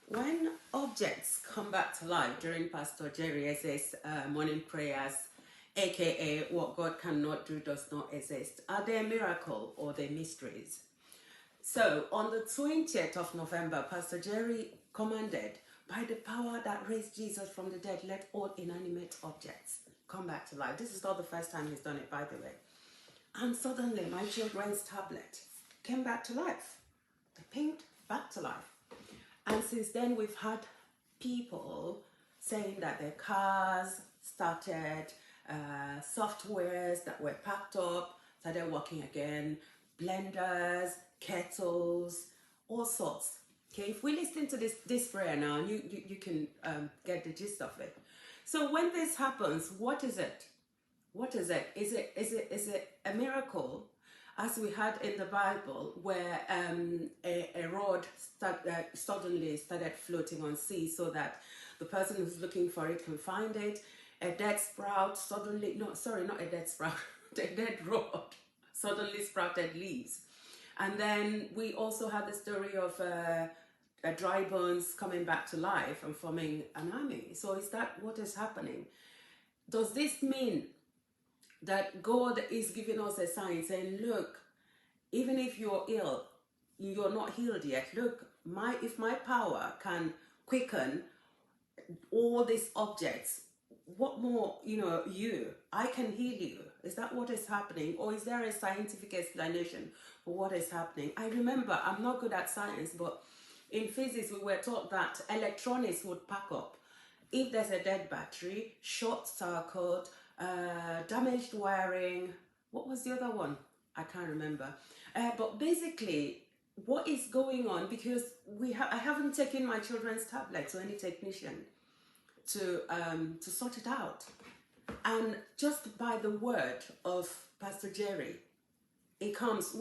When objects come back to life during Pastor Jerry Eze'S morning prayers, aka what God cannot do does not exist, are they a miracle or they mysteries? So on the 20th of November, Pastor Jerry commanded, by the power that raised Jesus from the dead, let all inanimate objects come back to life. This is not the first time he's done it, by the way. And suddenly my children's tablet came back to life. They pinged back to life. And since then, we've had people saying that their cars started, softwares that were packed up started working again, blenders, kettles, all sorts. Okay, if we listen to this prayer now, you can get the gist of it. So when this happens, what is it? What is it? Is it a miracle, as we had in the Bible, where a rod suddenly started floating on sea so that the person who's looking for it can find it? A dead sprout suddenly, no, sorry, not a dead sprout, a dead rod suddenly sprouted leaves. And then we also had the story of dry bones coming back to life and forming an army. So is that what is happening? Does this mean that God is giving us a sign saying, look, even if you're ill, you're not healed yet. Look, if my power can quicken all these objects, what more, I can heal you. Is that what is happening? Or is there a scientific explanation for what is happening? I remember, I'm not good at science, but in physics, we were taught that electronics would pack up. If there's a dead battery, short circuit, damaged wiring, what was the other one? I can't remember. But basically, what is going on, because I haven't taken my children's tablet to any technician to sort it out. And just by the word of Pastor Jerry, it comes,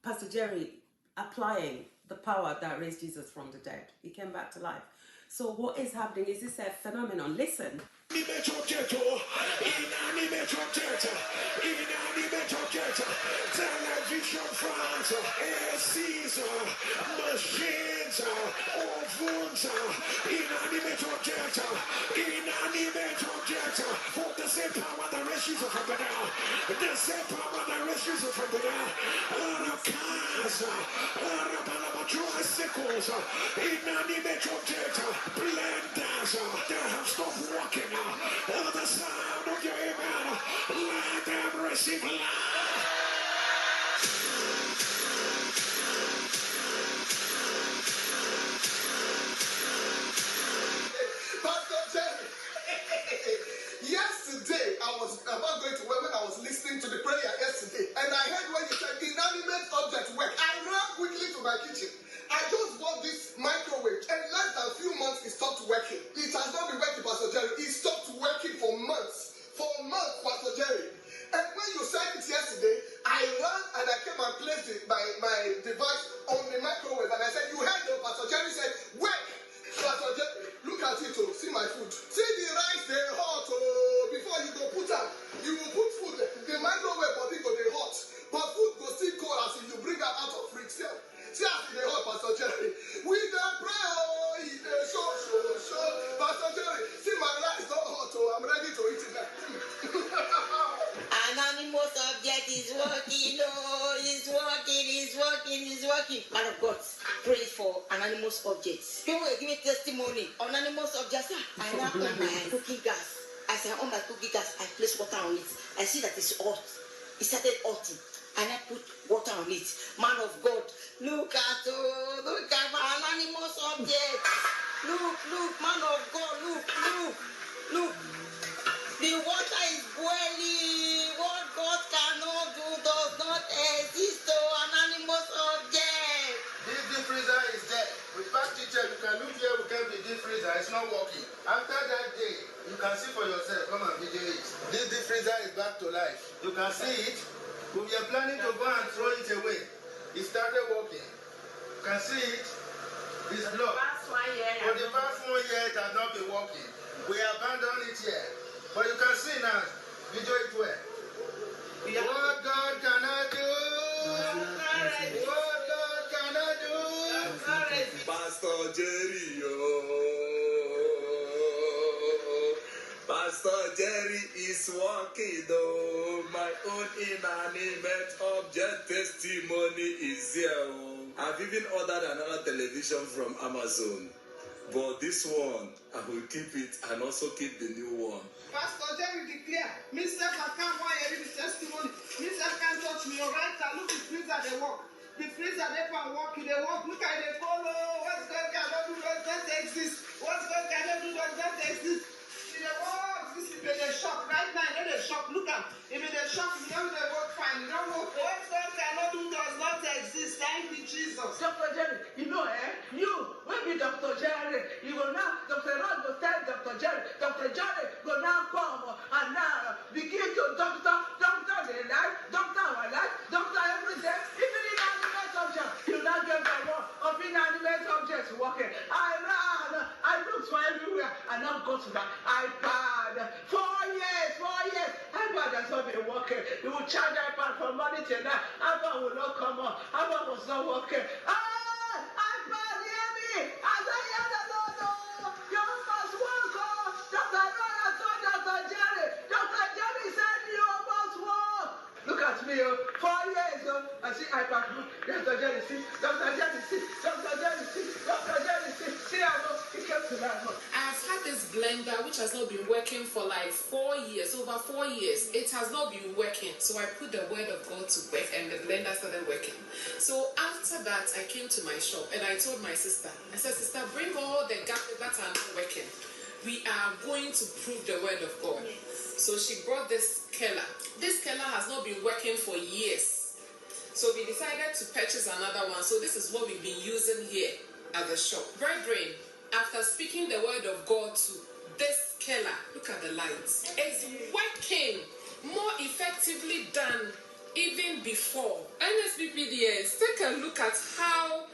Pastor Jerry applying the power that raised Jesus from the dead. He came back to life. So what is happening? Is this a phenomenon? Listen. Television France, Eze'S, machines, ovens, inanimate objects, for the same power that raised Jesus from the dead, the same power that raised Jesus from the dead, cars, tricycles, inanimate objects, blenders that have stopped working, the sound of your amen, let them receive life. Yesterday, I was about going to work when I was listening to the prayer yesterday, and I heard when you said inanimate objects work. I ran quickly to my kitchen. I just bought this microwave, and less than a few months it stopped working. It has not been working, Pastor Jerry. It stopped working for months. For months, Pastor Jerry. And when you said it yesterday, I ran and I came and placed my device on the microwave, and I said, you heard the Pastor Jerry said, work. Pastor Jerry, look at it, oh, see my food. See the rice, they're hot, oh, before you go put out, you will put food, the microwave, but it go they hot. But food go still cold as if you bring it out of fridge. See as they hot, Pastor Jerry. We don't pray, oh, it is so. Pastor Jerry, see my rice not hot, oh, I'm ready to eat it now. Anonymous object is working, oh, it's working. Man of God, pray for anonymous objects. People will give me testimony. Anonymous objects, I now on my cooking gas. As I on my cooking gas, I place water on it. I see that it's hot. It started hotting. And I put water on it. Man of God, look at my anonymous object. Look, man of God, look. The water is boiling. What God cannot do does not exist. Anonymous object. This deep freezer is dead. With past teacher, you can look here, we can the deep freezer. It's not working. After that day, you can see for yourself. Come and video it. This deep freezer is back to life. You can see it. We were planning to go and throw it away. It started working. You can see it. It's blocked. For the past 1 year, it has not been working. We abandoned it here. But you can see now, video it well. What God cannot do, what God cannot do. Pastor Jerry, Pastor Jerry is walking, though. My own inanimate object testimony is here. I've even ordered another television from Amazon. But this one, I will keep it and also keep the new one. Pastor Jerry declare, myself, I can't want hear the testimony. Myself can't touch me. All right, I look the freezer, they walk. The freezer, they can walk, they walk. Look at they follow. What's God cannot do does not exist. What's God cannot do does not exist. They walk. This is the shock. Right now, they shock. Look at if they shock, you don't work fine. You don't work. What God cannot do does not exist. Thank you, Jesus. Dr. Jerry, you know, you will be Dr. Jerry. You will now, Dr. Rod will tell Dr. Jerry. Dr. Jerry will now come and now begin to doctor their life, doctor our life, doctor everything. Even inanimate objects, you now get the one of inanimate objects walking. I ran, I looked for everywhere, and now go to that iPad. 4 years, iPad has not been working. You will charge iPad from morning till night. iPad will not come on. iPad was not working. iPad, hear me. As I hear the Lord, you must work. Dr. Rod, I told Dr. Jerry. Dr. Jerry said you must work. Look at me, 4 years, I see iPad. Dr. Jerry, see. Dr. Jerry, see. Dr. Jerry, see. Dr. Jerry, see. See, I know. He came to that one. I've had this blender which has not been working for like 4 years, over 4 years. It has not been working. So I put the word of God to work and the blender started working. So after that, I came to my shop and I told my sister, I said, sister, bring all the gadgets that are not working. We are going to prove the word of God. So she brought this kettles. This kettles has not been working for years. So we decided to purchase another one. So this is what we've been using here at the shop. Brethren, after speaking the word of God to this kettles, look at the lights. It's working more effectively than even before. NSPPD, take a look at how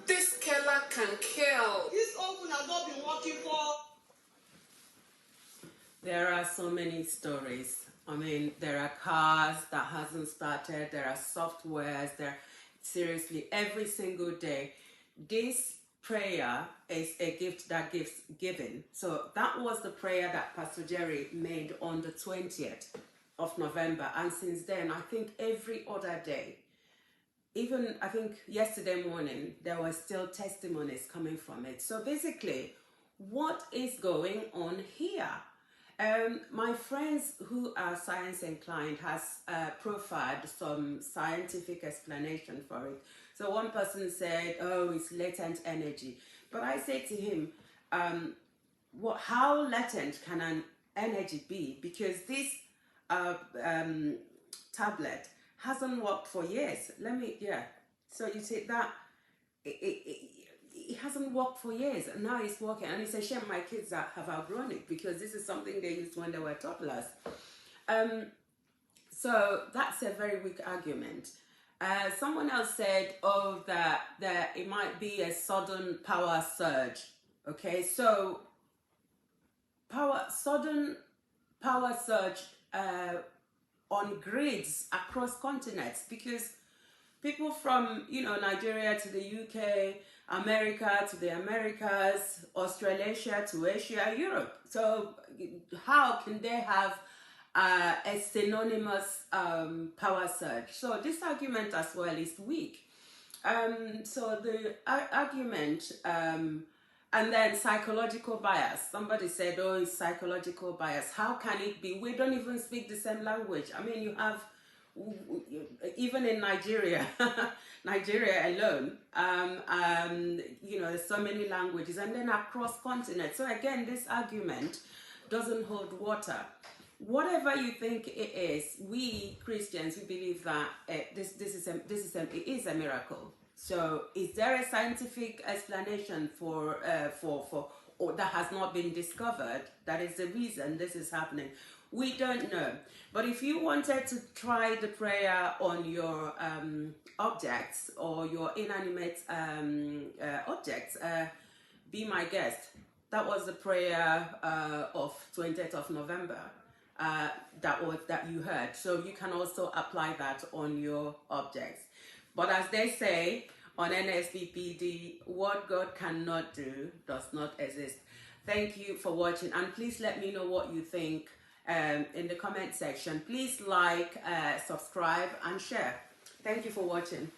this kettles can kill. This oven has not been working for. There are so many stories. I mean, there are cars that hasn't started. There are softwares. Seriously, every single day. This prayer is a gift that gives giving. So that was the prayer that Pastor Jerry made on the 20th of November. And since then, I think every other day, even I think yesterday morning, there were still testimonies coming from it. So basically, what is going on here? My friends who are science inclined has profiled some scientific explanation for it. So one person said, oh, it's latent energy. But I said to him, how latent can an energy be? Because this tablet hasn't worked for years. So you take that, it hasn't worked for years, and now it's working. And it's a shame my kids have outgrown it, because this is something they used when they were toddlers. So that's a very weak argument. Someone else said, oh, that it might be a sudden power surge. Okay, so sudden power surge on grids across continents, because people from Nigeria to the UK, America to the Americas, Australasia to Asia, Europe. So how can they have a synonymous power surge? So this argument as well is weak. So the argument, and then psychological bias. Somebody said, oh, it's psychological bias. How can it be? We don't even speak the same language. I mean, you have, even in Nigeria, Nigeria alone, there's so many languages, and then across continents. So again, this argument doesn't hold water. Whatever you think it is, we Christians, we believe that it is a miracle. So is there a scientific explanation for or that has not been discovered? That is the reason this is happening. We don't know. But if you wanted to try the prayer on your objects or your inanimate objects, be my guest. That was the prayer of 20th of November that you heard. So you can also apply that on your objects. But as they say on NSPPD, what God cannot do does not exist. Thank you for watching, and please let me know what you think in the comment section. Please like, subscribe, and share. Thank you for watching.